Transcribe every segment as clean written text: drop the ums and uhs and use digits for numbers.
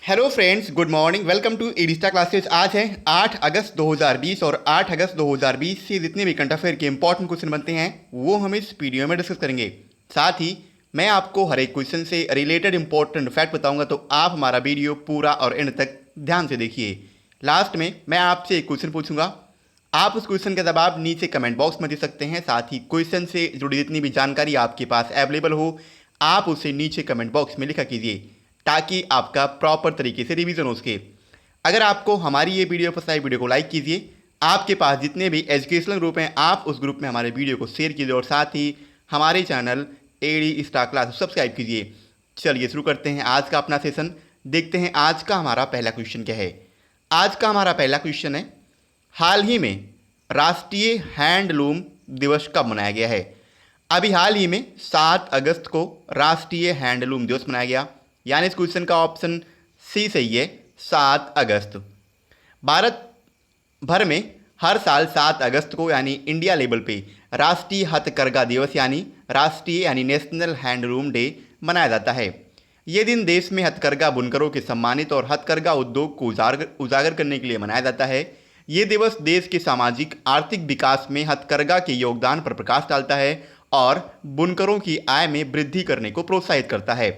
Hello friends, good morning. Welcome to Edista classes. आज है 8 अगस्त 2020 और 8 अगस्त 2020 से जितने भी करंट अफेयर के इंपॉर्टेंट क्वेश्चन बनते हैं वो हम इस वीडियो में डिस्कस करेंगे। साथ ही मैं आपको हर एक क्वेश्चन से रिलेटेड इंपॉर्टेंट फैक्ट बताऊंगा, तो आप हमारा वीडियो पूरा और एंड तक ध्यान से देखिए। लास्ट में मैं आपसे एक क्वेश्चन पूछूंगा, आप उस क्वेश्चन का जवाब नीचे कमेंट बॉक्स में दे सकते हैं। साथ ही क्वेश्चन से जुड़ी जितनी भी जानकारी आपके पास अवेलेबल हो, आप उसे नीचे कमेंट बॉक्स में लिखा कीजिए ताकि आपका प्रॉपर तरीके से रिवीजन हो सके। अगर आपको हमारी ये वीडियो पसंद आई, वीडियो को लाइक कीजिए। आपके पास जितने भी एजुकेशनल ग्रुप हैं, आप उस ग्रुप में हमारे वीडियो को शेयर कीजिए और साथ ही हमारे channel AD star class subscribe कीजिए। चलिए शुरू करते हैं आज का अपना सेशन। देखते हैं आज का हमारा पहला क्वेश्चन क्या है। आज का हमारा पहला क्वेश्चन है, हाल ही में राष्ट्रीय हैंडलूम दिवस कब मनाया गया है। अभी हाल ही में 7 अगस्त को राष्ट्रीय हैंडलूम दिवस मनाया गया, यानी इस क्वेश्चन का ऑप्शन सी सही है, 7 अगस्त। भारत भर में हर साल 7 अगस्त को यानी इंडिया लेवल पे राष्ट्रीय हथकरघा दिवस यानी नेशनल हैंडलूम डे मनाया जाता है। ये दिन देश में हथकरघा बुनकरों के सम्मानित और हथकरघा उद्योग को उजागर करने के लिए मनाया जाता है। ये दिवस देश के सामाजिक आर्थिक विकास में हथकरघा के योगदान पर प्रकाश डालता है और बुनकरों की आय में वृद्धि करने को प्रोत्साहित करता है।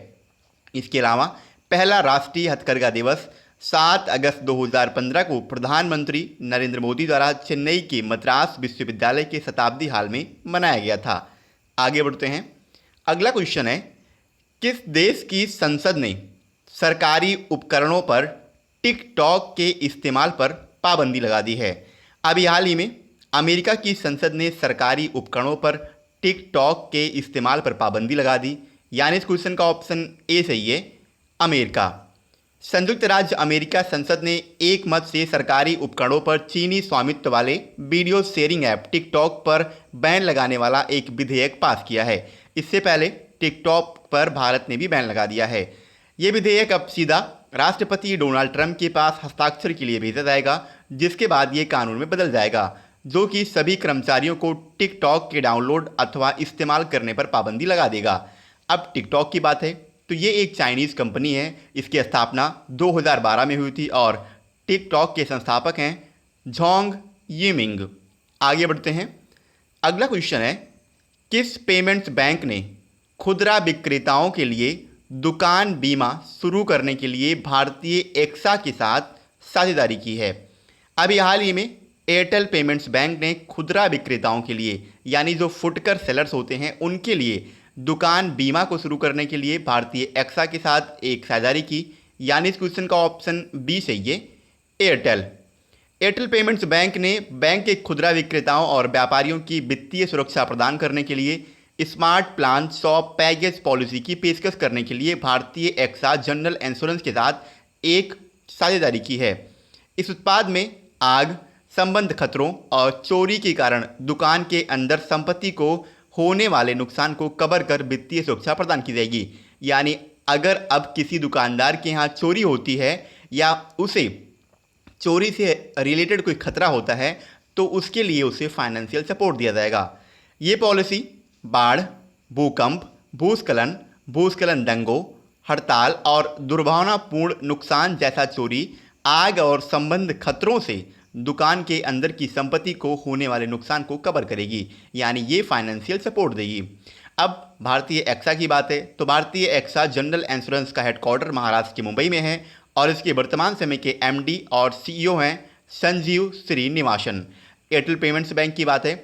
इसके अलावा पहला राष्ट्रीय हथकरघा दिवस 7 अगस्त 2015 को प्रधानमंत्री नरेंद्र मोदी द्वारा चेन्नई के मद्रास विश्वविद्यालय के शताब्दी हाल में मनाया गया था। आगे बढ़ते हैं। अगला क्वेश्चन है, किस देश की संसद ने सरकारी उपकरणों पर टिकटॉक के इस्तेमाल पर पाबंदी लगा दी है। अभी हाल ही में अमेरिका की संसद ने सरकारी उपकरणों पर टिकटॉक के इस्तेमाल पर पाबंदी लगा दी, यानी इस क्वेश्चन का ऑप्शन ए सही है, अमेरिका। संयुक्त राज्य अमेरिका संसद ने एक मत से सरकारी उपकरणों पर चीनी स्वामित्व वाले वीडियो शेयरिंग ऐप टिकटॉक पर बैन लगाने वाला एक विधेयक पास किया है। इससे पहले टिकटॉक पर भारत ने भी बैन लगा दिया है। ये विधेयक अब सीधा राष्ट्रपति डोनाल्ड ट्रंप के पास हस्ताक्षर के लिए भेजा जाएगा, जिसके बाद ये कानून में बदल जाएगा, जो कि सभी कर्मचारियों को टिकटॉक के डाउनलोड अथवा इस्तेमाल करने पर पाबंदी लगा देगा। अब टिकटॉक की बात है तो ये एक चाइनीज़ कंपनी है। इसकी स्थापना 2012 में हुई थी और टिकटॉक के संस्थापक हैं जोंग यिमिंग। आगे बढ़ते हैं। अगला क्वेश्चन है, किस पेमेंट्स बैंक ने खुदरा विक्रेताओं के लिए दुकान बीमा शुरू करने के लिए भारतीय एक्सा के साथ साझेदारी की है। अभी हाल ही में एयरटेल पेमेंट्स बैंक ने खुदरा विक्रेताओं के लिए, यानी जो फुटकर सेलर्स होते हैं, उनके लिए दुकान बीमा को शुरू करने के लिए भारतीय एक्सा के साथ एक साझेदारी की, यानी इस क्वेश्चन का ऑप्शन बी सही है, एयरटेल। एयरटेल पेमेंट्स बैंक ने बैंक के खुदरा विक्रेताओं और व्यापारियों की वित्तीय सुरक्षा प्रदान करने के लिए smart plan shop package policy की पेशकश करने के लिए भारतीय एक्सा जनरल इंश्योरेंस के साथ एक साझेदारी की है। इस उत्पाद में आग संबंध खतरों और चोरी के कारण दुकान के अंदर संपत्ति को होने वाले नुकसान को कवर कर वित्तीय सुरक्षा प्रदान की जाएगी। यानी अगर अब किसी दुकानदार के यहाँ चोरी होती है या उसे चोरी से रिलेटेड कोई खतरा होता है तो उसके लिए उसे फाइनेंशियल सपोर्ट दिया जाएगा। ये पॉलिसी बाढ़, भूकंप, भूस्खलन, दंगों, हड़ताल और दुर्भावनापूर्ण नुकसान जैसा चोरी, आग और संबंध खतरों से दुकान के अंदर की संपत्ति को होने वाले नुकसान को कवर करेगी, यानी ये फाइनेंशियल सपोर्ट देगी। अब भारतीय एक्सा की बात है तो भारतीय एक्सा जनरल इंश्योरेंस का हेडक्वार्टर महाराष्ट्र के मुंबई में है और इसके वर्तमान समय के एमडी और सीईओ हैं Sanjeev Srinivasan. Airtel payments bank की बात है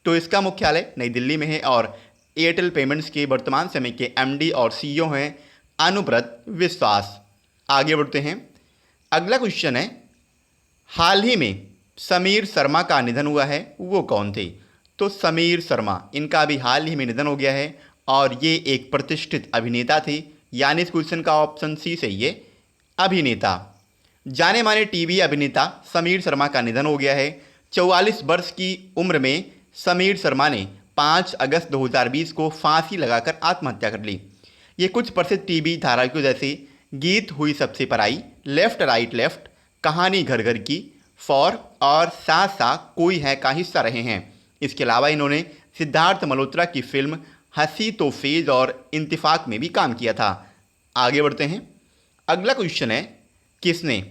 तो इसका मुख्यालय नई दिल्ली में है और एयरटेल पेमेंट्स के वर्तमान समय के एमडी और सीईओ हैं अनुव्रत विश्वास। आगे बढ़ते हैं। अगला क्वेश्चन है, हाल ही में समीर शर्मा का निधन हुआ है, वो कौन थे। तो समीर शर्मा, इनका भी हाल ही में निधन हो गया है और ये एक प्रतिष्ठित अभिनेता थे, यानी इस क्वेश्चन का ऑप्शन सी सही है, अभिनेता। जाने माने टीवी अभिनेता समीर शर्मा का निधन हो गया है। 44 वर्ष की उम्र में समीर शर्मा ने 5 अगस्त 2020 को फांसी लगाकर आत्महत्या कर ली। ये कुछ प्रसिद्ध टीवी धारावाहिकों जैसे गीत हुई सबसे पराई, लेफ्ट राइट लेफ्ट, कहानी घर घर की, फॉर और सा सा कोई है का हिस्सा रहे हैं। इसके अलावा इन्होंने सिद्धार्थ मल्होत्रा की फिल्म हंसी तो फेज और इंतिफाक में भी काम किया था। आगे बढ़ते हैं। अगला क्वेश्चन है, किसने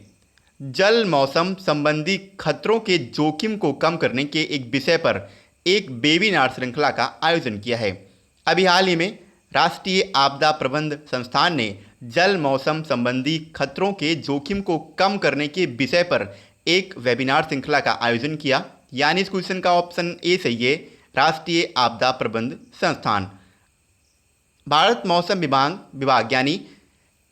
जल मौसम संबंधी खतरों के जोखिम को कम करने के एक विषय पर एक वेबिनार श्रृंखला का आयोजन किया है? अभी हाल ही में राष्ट्रीय आपदा प्रबंध संस्थान ने जल मौसम संबंधी खतरों के जोखिम को कम करने के विषय पर एक वेबिनार श्रृंखला का आयोजन किया। यानी इस क्वेश्चन का ऑप्शन ए सही है, राष्ट्रीय आपदा प्रबंध संस्थान। भारत मौसम विभाग यानी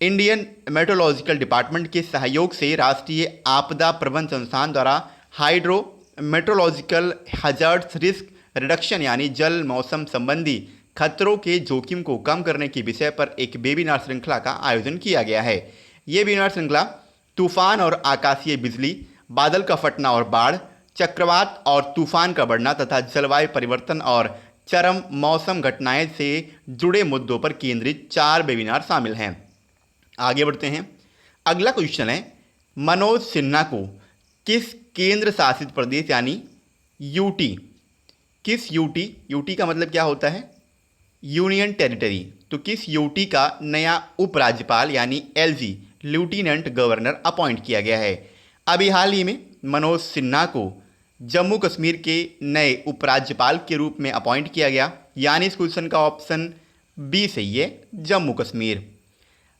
इंडियन मेट्रोलॉजिकल डिपार्टमेंट के सहयोग से राष्ट्रीय आपदा प्रबंधन संस्थान द्वारा hydro meteorological hazards risk reduction यानी जल मौसम संबंधी खतरों के जोखिम को कम करने के विषय पर एक वेबिनार श्रृंखला का आयोजन किया गया है। ये वेबिनार श्रृंखला तूफान और आकाशीय बिजली, बादल का फटना और बाढ़, चक्रवात और तूफान का बढ़ना तथा जलवायु परिवर्तन और चरम मौसम घटनाएं से जुड़े मुद्दों पर केंद्रित 4 वेबिनार शामिल हैं। आगे बढ़ते हैं। अगला क्वेश्चन है, मनोज सिन्हा को किस केंद्र शासित प्रदेश यानी यूटी, किस यूटी का मतलब क्या होता है? Union territory. तो किस यूटी का नया उपराज्यपाल यानी एलजी लेफ्टिनेंट गवर्नर अपॉइंट किया गया है? अभी हाल ही में मनोज सिन्हा को जम्मू कश्मीर के नए उपराज्यपाल के रूप में अपॉइंट किया गया। यानी इस क्वेश्चन का ऑप्शन बी सही है, जम्मू कश्मीर।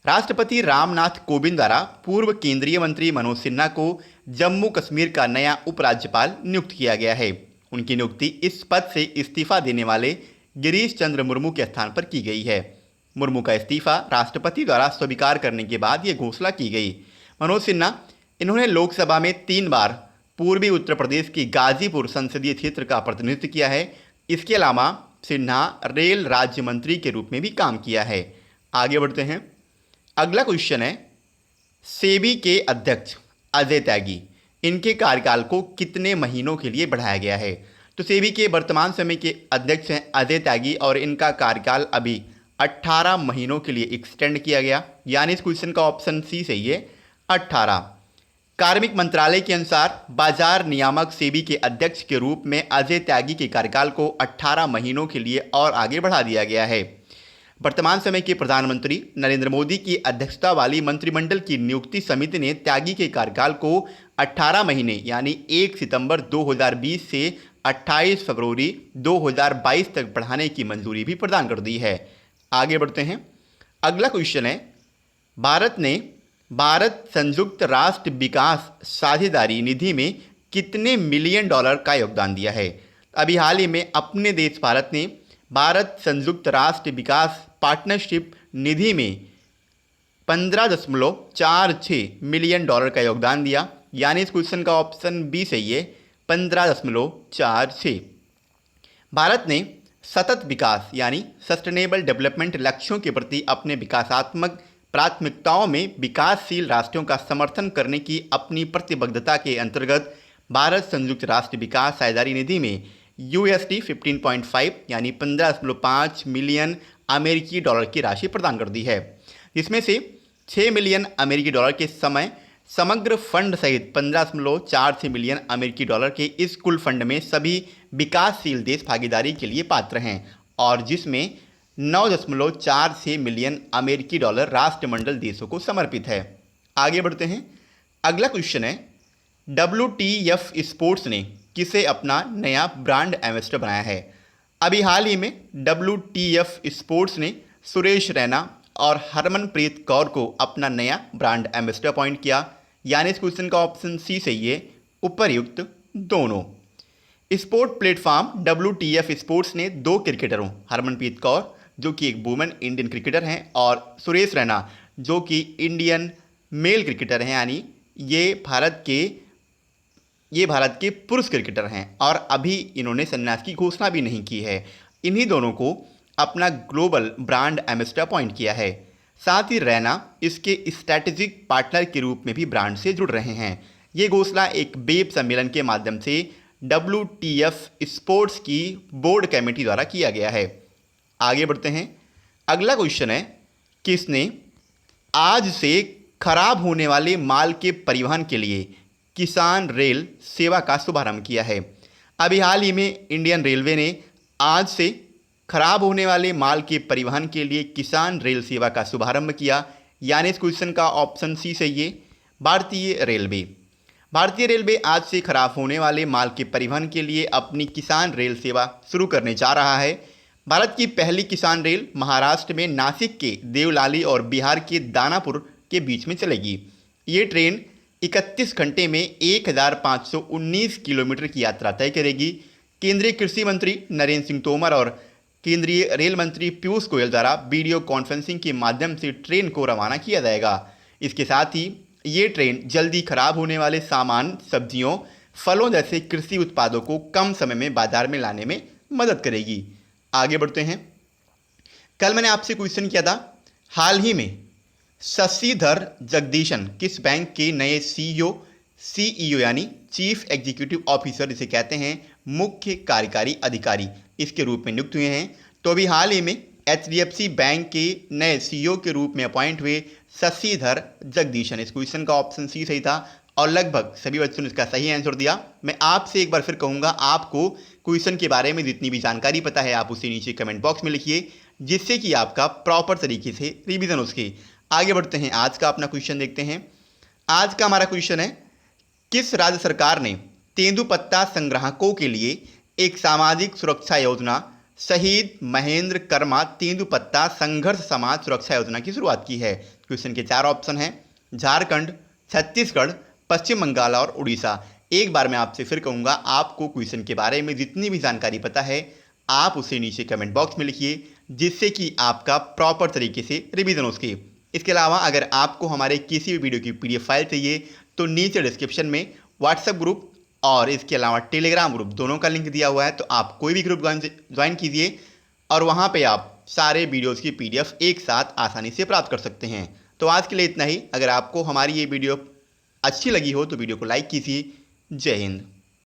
राष्ट्रपति रामनाथ कोविंद द्वारा पूर्व केंद्रीय मंत्री मनोज सिन्हा को जम्मू कश्मीर का नया उपराज्यपाल नियुक्त किया गया है। उनकी नियुक्ति इस पद से इस्तीफा देने वाले गिरीश चंद्र मुर्मू के स्थान पर की गई है। मुर्मू का इस्तीफा राष्ट्रपति द्वारा स्वीकार करने के बाद यह घोषणा की गई। मनोज सिन्हा इन्होंने लोकसभा में 3 बार पूर्वी उत्तर प्रदेश की गाजीपुर संसदीय क्षेत्र का प्रतिनिधित्व किया है। इसके अलावा सिन्हा रेल राज्य मंत्री के रूप में भी काम किया है। आगे बढ़ते हैं। अगला क्वेश्चन है, सेबी के अध्यक्ष अजय त्यागी, इनके कार्यकाल को कितने महीनों के लिए बढ़ाया गया है? तो सेबी के वर्तमान समय के अध्यक्ष हैं अजय त्यागी और इनका कार्यकाल अभी 18 महीनों के लिए एक्सटेंड किया गया। यानी इस क्वेश्चन का ऑप्शन सी सही है, 18। कार्मिक मंत्रालय के अनुसार बाजार नियामक सेबी के अध्यक्ष के रूप में अजय त्यागी के कार्यकाल को 18 महीनों के लिए और आगे बढ़ा दिया गया है। वर्तमान समय के प्रधानमंत्री नरेंद्र मोदी की अध्यक्षता वाली मंत्रिमंडल की नियुक्ति समिति ने त्यागी के कार्यकाल को 18 महीने यानी 1 सितंबर 2020 से 28 फरवरी 2022 तक बढ़ाने की मंजूरी भी प्रदान कर दी है। आगे बढ़ते हैं। अगला क्वेश्चन है, भारत संयुक्त राष्ट्र विकास साझेदारी निधि में कितने मिलियन डॉलर का योगदान दिया है? अभी हाल ही में अपने देश भारत ने भारत संयुक्त राष्ट्र विकास पार्टनरशिप निधि में 15.46 मिलियन डॉलर का योगदान दिया। यानी इस क्वेश्चन का ऑप्शन बी सही है, 15.46। भारत ने सतत विकास यानी सस्टेनेबल डेवलपमेंट लक्ष्यों के प्रति अपने विकासात्मक प्राथमिकताओं में विकासशील राष्ट्रों का समर्थन करने की अपनी प्रतिबद्धता के अंतर्गत भारत संयुक्त राष्ट्र विकास साझेदारी निधि में USD 15.5 यानी 15.5 मिलियन अमेरिकी डॉलर की राशि प्रदान कर दी है, जिसमें से 6 मिलियन अमेरिकी डॉलर के समग्र फंड सहित 15.46 मिलियन अमेरिकी डॉलर के इस कुल फंड में सभी विकासशील देश भागीदारी के लिए पात्र हैं और जिसमें 9.46 मिलियन अमेरिकी डॉलर राष्ट्रमंडल देशों को समर्पित है। आगे बढ़ते हैं। अगला क्वेश्चन है, WTF स्पोर्ट्स ने किसे अपना नया ब्रांड एम्बेसडर बनाया है? अभी हाल ही में WTF स्पोर्ट्स ने सुरेश रैना और हरमनप्रीत कौर को अपना नया ब्रांड एम्बेसडर अपॉइंट किया। यानी इस क्वेश्चन का ऑप्शन सी सही है, उपर्युक्त दोनों। स्पोर्ट प्लेटफॉर्म WTF स्पोर्ट्स ने 2 क्रिकेटरों हरमनप्रीत कौर जो कि एक वुमेन इंडियन क्रिकेटर हैं और सुरेश रैना जो कि इंडियन मेल क्रिकेटर हैं, यानी ये भारत के पुरुष क्रिकेटर हैं और अभी इन्होंने संन्यास की घोषणा भी नहीं की है। इन्हीं दोनों को अपना ग्लोबल ब्रांड एम्बेसडर अपॉइंट किया है। साथ ही रैना इसके स्ट्रैटेजिक पार्टनर के रूप में भी ब्रांड से जुड़ रहे हैं। ये घोषणा एक वेब सम्मेलन के माध्यम से WTF स्पोर्ट्स की बोर्ड कमेटी द्वारा किया गया है। आगे बढ़ते हैं। अगला क्वेश्चन है, किसने आज से खराब होने वाले माल के परिवहन के लिए किसान रेल सेवा का शुभारंभ किया है? अभी हाल ही में इंडियन रेलवे ने आज से खराब होने वाले माल के परिवहन के लिए किसान रेल सेवा का शुभारंभ किया। यानी इस क्वेश्चन का ऑप्शन सी सही है, भारतीय रेलवे आज से खराब होने वाले माल के परिवहन के लिए अपनी किसान रेल सेवा शुरू करने जा रहा है। भारत की पहली किसान रेल महाराष्ट्र में नासिक के देवलाली और बिहार के दानापुर के बीच में चलेगी। ये ट्रेन 31 घंटे में 1519 किलोमीटर की यात्रा तय करेगी। केंद्रीय कृषि मंत्री नरेंद्र सिंह तोमर और केंद्रीय रेल मंत्री पीयूष गोयल द्वारा वीडियो कॉन्फ्रेंसिंग के माध्यम से ट्रेन को रवाना किया जाएगा। इसके साथ ही ये ट्रेन जल्दी खराब होने वाले सामान, सब्जियों, फलों जैसे कृषि उत्पादों को कम समय में बाजार में लाने में मदद करेगी। आगे बढ़ते हैं। कल मैंने आपसे क्वेश्चन किया था, हाल ही में शशिधर जगदीशन किस बैंक के नए सीईओ यानी चीफ एग्जीक्यूटिव ऑफिसर, जिसे कहते हैं मुख्य कार्यकारी अधिकारी, इसके रूप में नियुक्त हुए हैं। तो अभी हाल ही में HDFC बैंक के नए सीईओ के रूप में अपॉइंट हुए शशिधर जगदीशन। इस क्वेश्चन का ऑप्शन सी सही था और लगभग सभी बच्चों ने इसका सही आंसर दिया। मैं आपसे एक बार फिर कहूँगा, आपको क्वेश्चन के बारे में जितनी भी जानकारी पता है आप उसे नीचे कमेंट बॉक्स में लिखिए, जिससे कि आपका प्रॉपर तरीके से रिवीजन हो सके। आगे बढ़ते हैं, आज का अपना क्वेश्चन देखते हैं। आज का हमारा क्वेश्चन है, किस राज्य सरकार ने तेंदुपत्ता संग्राहकों के लिए एक सामाजिक सुरक्षा योजना शहीद महेंद्र कर्मा तेंदुपत्ता संघर्ष समाज सुरक्षा योजना की शुरुआत की है? क्वेश्चन के 4 ऑप्शन हैं, झारखंड, छत्तीसगढ़, पश्चिम बंगाल और उड़ीसा। एक बार मैं आपसे फिर कहूँगा, आपको क्वेश्चन के बारे में जितनी भी जानकारी पता है आप उसे नीचे कमेंट बॉक्स में लिखिए, जिससे कि आपका प्रॉपर तरीके से रिवीजन हो सके। इसके अलावा अगर आपको हमारे किसी भी वीडियो की PDF फाइल चाहिए तो नीचे डिस्क्रिप्शन में व्हाट्सएप ग्रुप और इसके अलावा टेलीग्राम ग्रुप दोनों का लिंक दिया हुआ है, तो आप कोई भी ग्रुप ज्वाइन कीजिए और वहाँ पे आप सारे वीडियोज़ की PDF एक साथ आसानी से प्राप्त कर सकते हैं। तो आज के लिए इतना ही। अगर आपको हमारी ये वीडियो अच्छी लगी हो तो वीडियो को लाइक कीजिए। जय हिंद।